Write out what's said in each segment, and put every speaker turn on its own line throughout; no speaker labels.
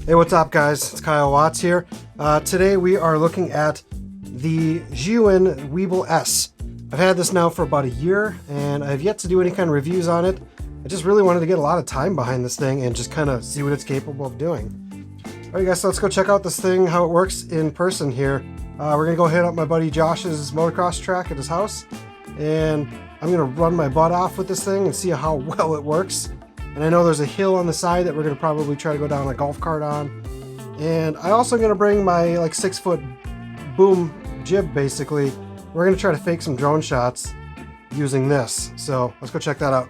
Hey, what's up guys? It's Kyle Watts here. Today we are looking at the ZHIYUN WEEBILL-S. I've had this now for about a year and I've yet to do any kind of reviews on it. I just really wanted to get a lot of time behind this thing and just kind of see what it's capable of doing. Alright guys, so let's go check out this thing, how it works in person here. We're going to go hit up my buddy Josh's motocross track at his house and I'm going to run my butt off with this thing and see how well it works. And I know there's a hill on the side that we're going to probably try to go down a golf cart on. And I also going to bring my like 6-foot boom jib basically. We're going to try to fake some drone shots using this. So let's go check that out.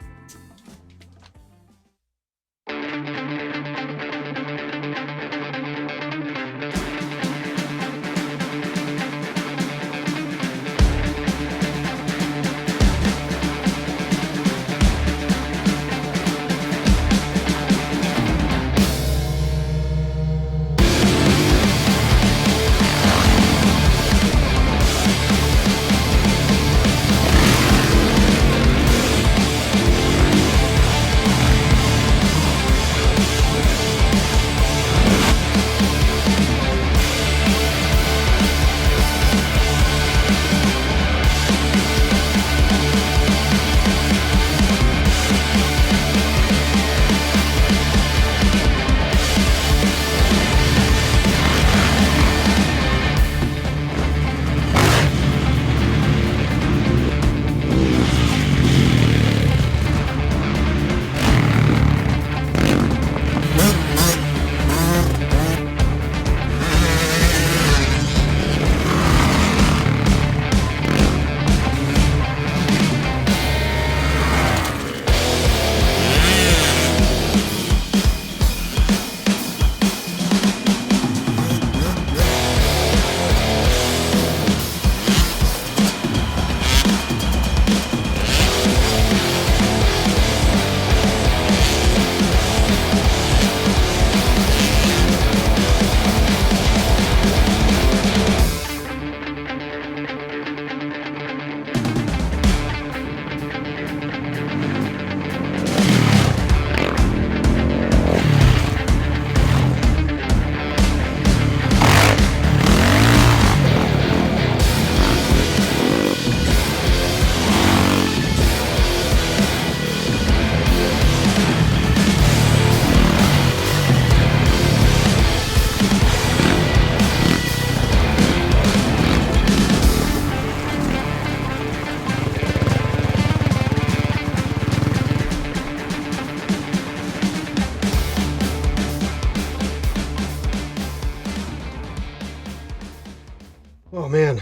Oh man,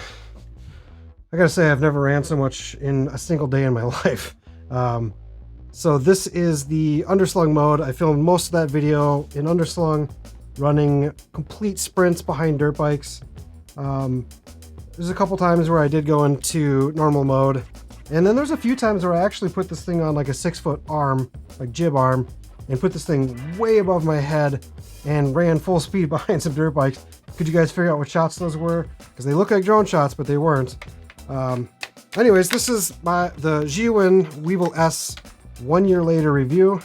I gotta say I've never ran so much in a single day in my life. So this is the Underslung mode. I filmed most of that video in Underslung, running complete sprints behind dirt bikes. There's a couple times where I did go into normal mode, and then there's a few times where I actually put this thing on like a 6-foot arm, like jib arm, and put this thing way above my head and ran full speed behind some dirt bikes. Could you guys figure out what shots those were? Because they look like drone shots, but they weren't. Anyways, this is the ZHIYUN WEEBILL-S 1 year later review.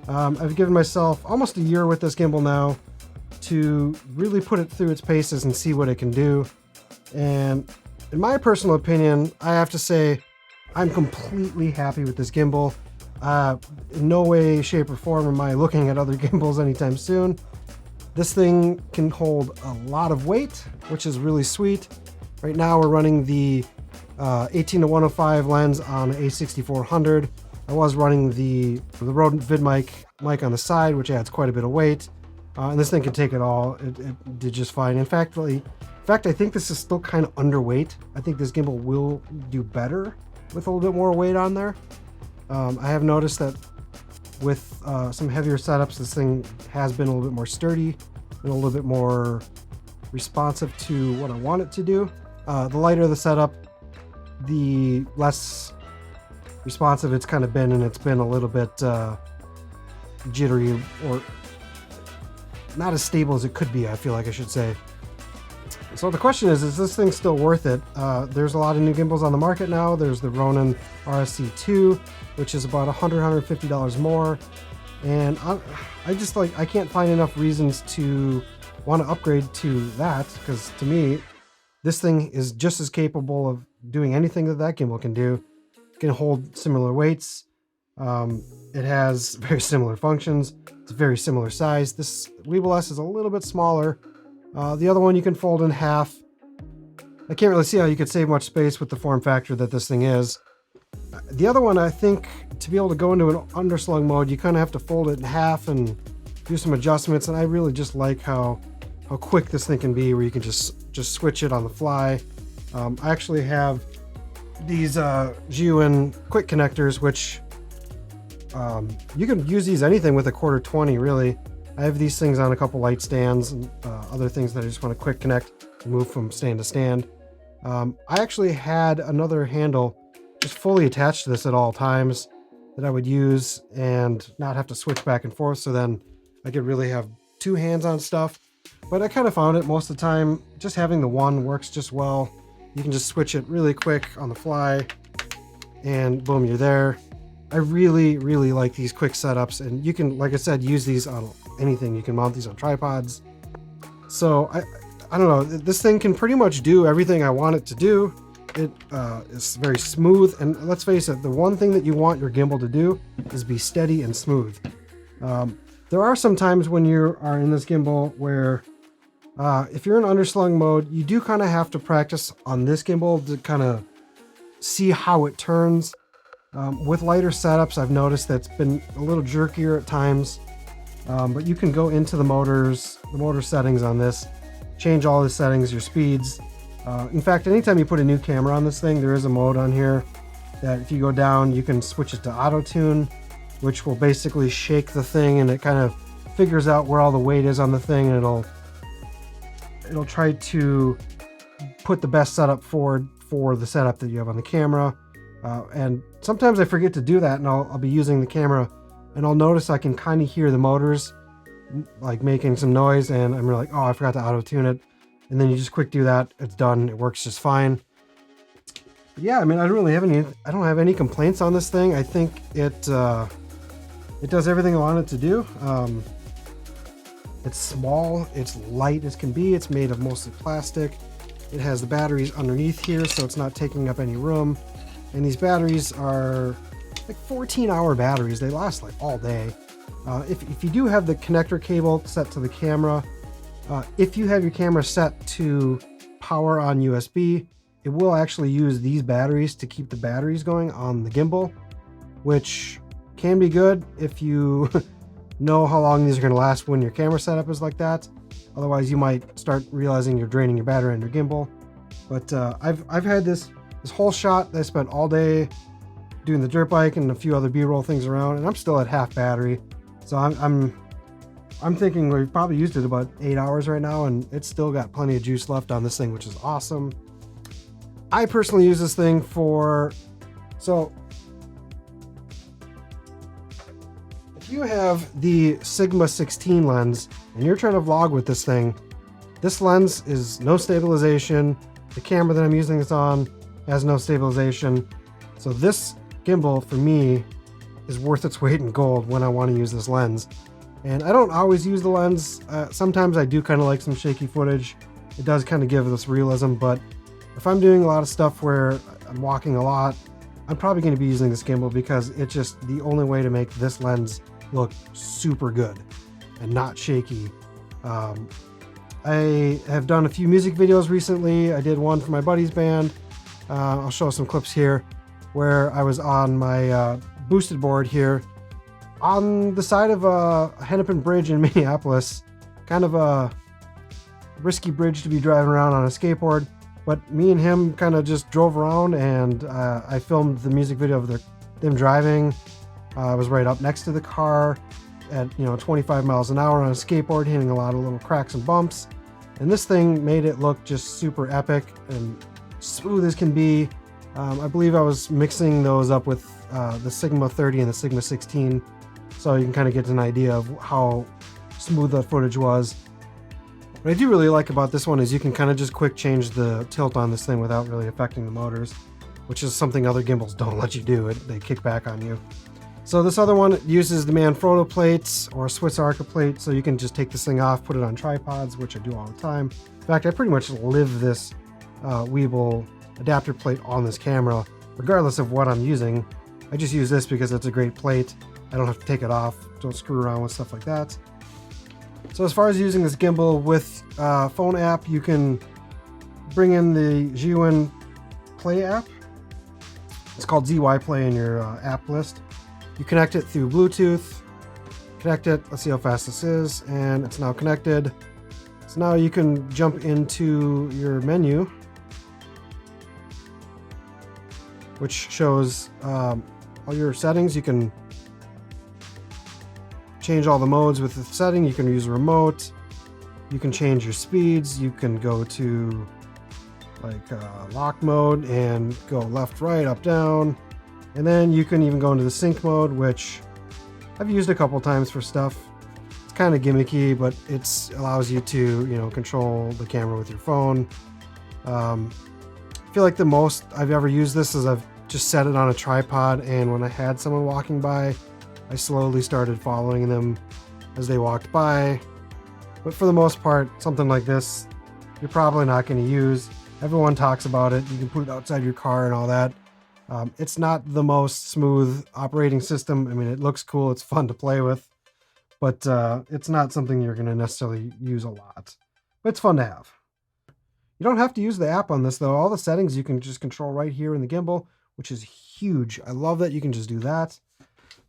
I've given myself almost a year with this gimbal now to really put it through its paces and see what it can do. And in my personal opinion, I have to say I'm completely happy with this gimbal. In no way, shape, or form am I looking at other gimbals anytime soon. This thing can hold a lot of weight, which is really sweet. Right now we're running the 18-105 lens on A6400. I was running the Rode VidMic mic on the side, which adds quite a bit of weight. And this thing can take it all. It did just fine. In fact, I think this is still kind of underweight. I think this gimbal will do better with a little bit more weight on there. I have noticed that with some heavier setups, this thing has been a little bit more sturdy and a little bit more responsive to what I want it to do. The lighter the setup, the less responsive it's kind of been, and it's been a little bit jittery, or not as stable as it could be, I feel like I should say. So the question is this thing still worth it? There's a lot of new gimbals on the market now. There's the Ronin RSC2, which is about $100–$150 more. And I just I can't find enough reasons to want to upgrade to that, because to me, this thing is just as capable of doing anything that that gimbal can do. It can hold similar weights. It has very similar functions. It's a very similar size. This Weebill-S is a little bit smaller. The other one you can fold in half. I can't really see how you could save much space with the form factor that this thing is. The other one, I think, to be able to go into an underslung mode, you kind of have to fold it in half and do some adjustments. And I really just like how quick this thing can be, where you can just switch it on the fly. I actually have these ZHIYUN quick connectors, which you can use these anything with a 1/4-20, really. I have these things on a couple light stands and other things that I just want to quick connect and move from stand to stand. I actually had another handle just fully attached to this at all times that I would use and not have to switch back and forth, so then I could really have two hands on stuff. But I kind of found it most of the time, just having the one works just well. You can just switch it really quick on the fly and boom, you're there. I really, really like these quick setups, and you can, like I said, use these on anything. You can mount these on tripods. So I don't know, this thing can pretty much do everything I want it to do. It is very smooth, and let's face it, the one thing that you want your gimbal to do is be steady and smooth. There are some times when you are in this gimbal where if you're in underslung mode, you do kind of have to practice on this gimbal to kind of see how it turns. With lighter setups, I've noticed that's been a little jerkier at times, but you can go into the motor settings on this, change all the settings, your speeds. In fact, anytime you put a new camera on this thing, there is a mode on here that if you go down, you can switch it to auto tune, which will basically shake the thing, and it kind of figures out where all the weight is on the thing, and it'll try to put the best setup forward for the setup that you have on the camera. And sometimes I forget to do that, and I'll be using the camera, and I'll notice I can kind of hear the motors like making some noise, and I'm like, oh, I forgot to auto tune it. And then you just quick do that, it's done, it works just fine. But yeah, I mean, I don't have any complaints on this thing. I think it does everything I want it to do. It's small, it's light as can be, it's made of mostly plastic. It has the batteries underneath here, so it's not taking up any room. And these batteries are like 14-hour batteries. They last like all day. If you do have the connector cable set to the camera, if you have your camera set to power on USB, it will actually use these batteries to keep the batteries going on the gimbal, which can be good if you know how long these are going to last when your camera setup is like that. Otherwise, you might start realizing you're draining your battery on your gimbal. But I've had this whole shot that I spent all day doing the dirt bike and a few other B-roll things around, and I'm still at half battery. So I'm thinking we've probably used it about 8 hours right now, and it's still got plenty of juice left on this thing, which is awesome. I personally use this thing so if you have the Sigma 16 lens and you're trying to vlog with this thing, this lens is no stabilization. The camera that I'm using this on has no stabilization. So this gimbal for me is worth its weight in gold when I want to use this lens. And I don't always use the lens. Sometimes I do kind of like some shaky footage. It does kind of give this realism, but if I'm doing a lot of stuff where I'm walking a lot, I'm probably going to be using this gimbal because it's just the only way to make this lens look super good and not shaky. I have done a few music videos recently. I did one for my buddy's band. I'll show some clips here where I was on my boosted board here on the side of a Hennepin Bridge in Minneapolis. Kind of a risky bridge to be driving around on a skateboard, but me and him kind of just drove around, and I filmed the music video of them driving. I was right up next to the car at 25 miles an hour on a skateboard, hitting a lot of little cracks and bumps, and this thing made it look just super epic and smooth as can be. I believe I was mixing those up with the Sigma 30 and the Sigma 16, so you can kind of get an idea of how smooth that footage was. What I do really like about this one is you can kind of just quick change the tilt on this thing without really affecting the motors, which is something other gimbals don't let you do. They kick back on you. So this other one uses the Manfrotto plates or Swiss Arca plate, so you can just take this thing off, put it on tripods, which I do all the time. In fact, I pretty much live this Weebill adapter plate on this camera, regardless of what I'm using. I just use this because it's a great plate. I don't have to take it off, don't screw around with stuff like that. So as far as using this gimbal with phone app, you can bring in the ZHIYUN Play app. It's called ZY Play in your app list. You connect it through Bluetooth, connect it, let's see how fast this is, and it's now connected. So now you can jump into your menu, which shows all your settings. You can change all the modes with the setting. You can use a remote. You can change your speeds. You can go to like lock mode and go left, right, up, down. And then you can even go into the sync mode, which I've used a couple times for stuff. It's kind of gimmicky, but it allows you to, control the camera with your phone. I feel like the most I've ever used this is I've just set it on a tripod, and when I had someone walking by, I slowly started following them as they walked by. But for the most part, something like this, you're probably not going to use. Everyone talks about it. You can put it outside your car and all that. It's not the most smooth operating system. I mean, it looks cool. It's fun to play with, but it's not something you're going to necessarily use a lot. But it's fun to have. You don't have to use the app on this, though. All the settings you can just control right here in the gimbal, which is huge. I love that you can just do that.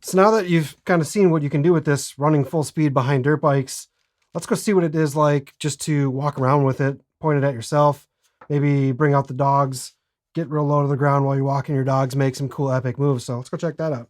So now that you've kind of seen what you can do with this running full speed behind dirt bikes, let's go see what it is like just to walk around with it, point it at yourself, maybe bring out the dogs, get real low to the ground while you're walking your dogs, make some cool epic moves. So let's go check that out.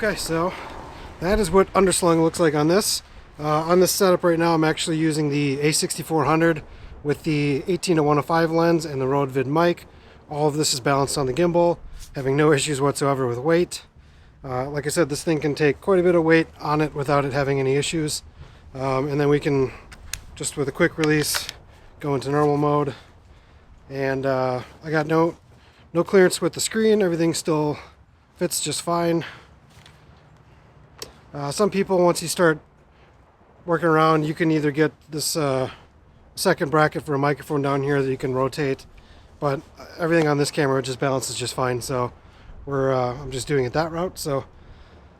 Okay, so that is what underslung looks like on this. On this setup right now, I'm actually using the A6400 with the 18-105 lens and the Rode Vid mic. All of this is balanced on the gimbal, having no issues whatsoever with weight. Like I said, this thing can take quite a bit of weight on it without it having any issues. And then we can, just with a quick release, go into normal mode. And I got no clearance with the screen. Everything still fits just fine. Some people, once you start working around, you can either get this second bracket for a microphone down here that you can rotate, but everything on this camera just balances just fine. So I'm just doing it that route. So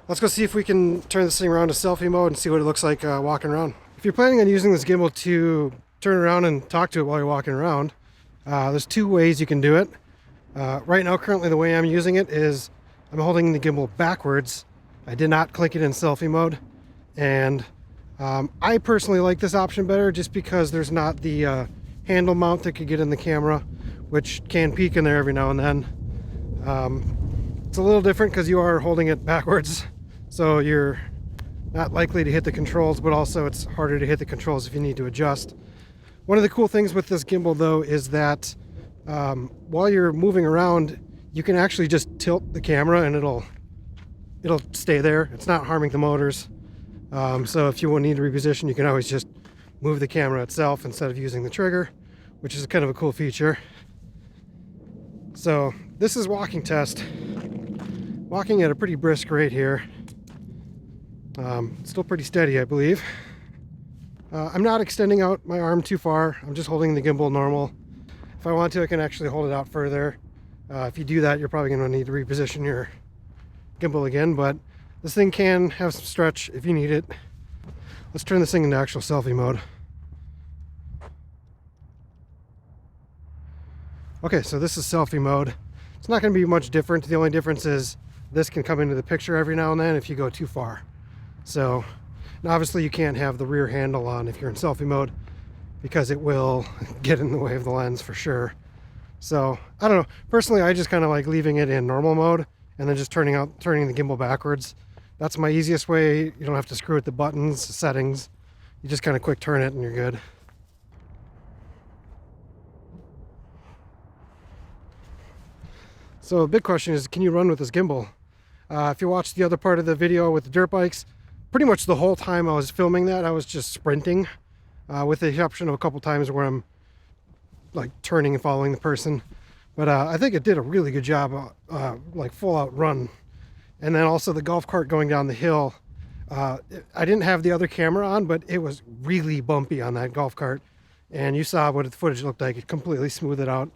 let's go see if we can turn this thing around to selfie mode and see what it looks like walking around. If you're planning on using this gimbal to turn around and talk to it while you're walking around, there's two ways you can do it. Right now, currently the way I'm using it is I'm holding the gimbal backwards. I did not click it in selfie mode, and I personally like this option better just because there's not the handle mount that could get in the camera, which can peek in there every now and then. It's a little different because you are holding it backwards, so you're not likely to hit the controls, but also it's harder to hit the controls if you need to adjust. One of the cool things with this gimbal, though, is that while you're moving around, you can actually just tilt the camera and it'll stay there. It's not harming the motors. So if you need to reposition, you can always just move the camera itself instead of using the trigger, which is kind of a cool feature. So this is walking test. Walking at a pretty brisk rate here. Still pretty steady, I believe. I'm not extending out my arm too far. I'm just holding the gimbal normal. If I want to, I can actually hold it out further. If you do that, you're probably going to need to reposition your gimbal again, but this thing can have some stretch if you need it. Let's turn this thing into actual selfie mode. Okay, so this is selfie mode. It's not going to be much different. The only difference is this can come into the picture every now and then if you go too far. So, and obviously you can't have the rear handle on if you're in selfie mode. because it will get in the way of the lens for sure. So I don't know, personally I just kind of like leaving it in normal mode and then just turning the gimbal backwards. That's my easiest way. You don't have to screw with the buttons, the settings. You just kind of quick turn it and you're good. So a big question is, can you run with this gimbal? If you watched the other part of the video with the dirt bikes, pretty much the whole time I was filming that, I was just sprinting, with the exception of a couple times where I'm like turning and following the person. But I think it did a really good job, like full out run. And then also the golf cart going down the hill. I didn't have the other camera on, but it was really bumpy on that golf cart. And you saw what the footage looked like. It completely smoothed it out.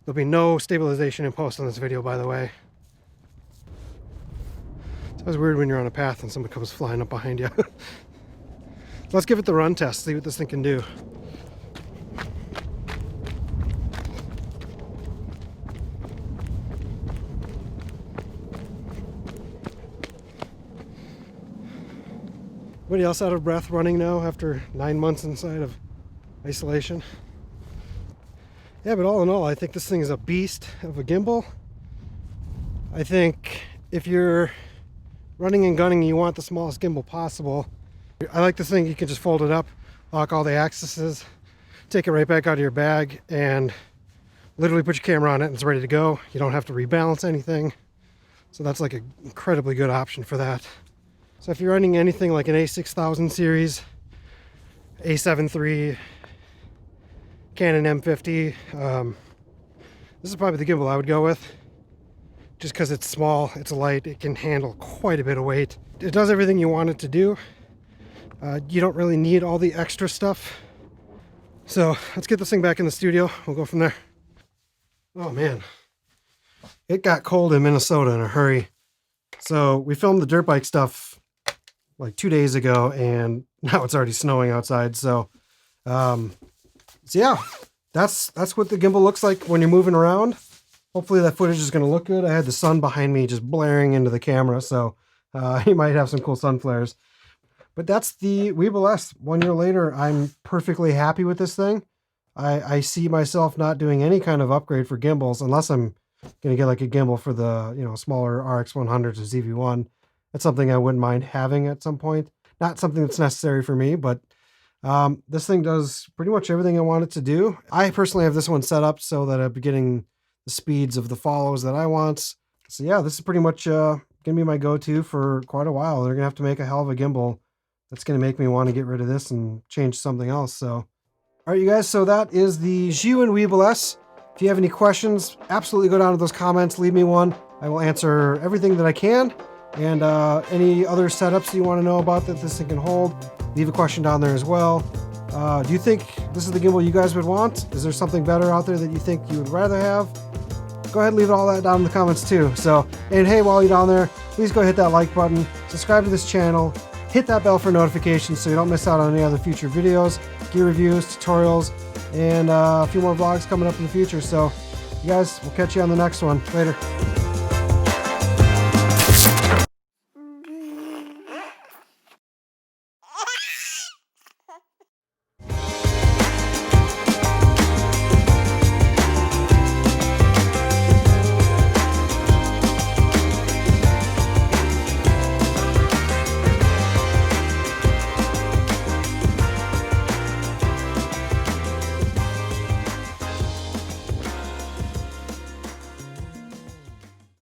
There'll be no stabilization in post on this video, by the way. It's always weird when you're on a path and someone comes flying up behind you. Let's give it the run test, see what this thing can do. Anybody else out of breath running now after 9 months inside of isolation? Yeah, but all in all, I think this thing is a beast of a gimbal. I think if you're running and gunning, you want the smallest gimbal possible. I like this thing. You can just fold it up, lock all the axes, take it right back out of your bag, and literally put your camera on it and it's ready to go. You don't have to rebalance anything. So that's like an incredibly good option for that. So if you're running anything like an A6000 series, A7 III, Canon M50, this is probably the gimbal I would go with. Just because it's small, it's light, it can handle quite a bit of weight. It does everything you want it to do. You don't really need all the extra stuff. So let's get this thing back in the studio. We'll go from there. Oh man, it got cold in Minnesota in a hurry. So we filmed the dirt bike stuff like 2 days ago, and now it's already snowing outside. So, so yeah, that's what the gimbal looks like when you're moving around. Hopefully that footage is going to look good. I had the sun behind me just blaring into the camera, so you might have some cool sun flares. But that's the Weebill-S. 1 year later, I'm perfectly happy with this thing. I see myself not doing any kind of upgrade for gimbals unless I'm going to get like a gimbal for the, you know, smaller RX100s or ZV-1. That's something I wouldn't mind having at some point. Not something that's necessary for me, but this thing does pretty much everything I want it to do. I personally have this one set up so that I'll be getting the speeds of the follows that I want. So yeah, this is pretty much going to be my go-to for quite a while. They're going to have to make a hell of a gimbal that's going to make me want to get rid of this and change something else. So, all right, you guys, so that is the ZHIYUN Weebill-S. If you have any questions, absolutely go down to those comments, leave me one. I will answer everything that I can. And any other setups you want to know about that this thing can hold, leave a question down there as well. Do you think this is the gimbal you guys would want? Is there something better out there that you think you would rather have? Go ahead and leave all that down in the comments too. So, and hey, while you're down there, please go hit that like button, subscribe to this channel, hit that bell for notifications so you don't miss out on any other future videos, gear reviews, tutorials, and a few more vlogs coming up in the future. So, you guys, we'll catch you on the next one. Later.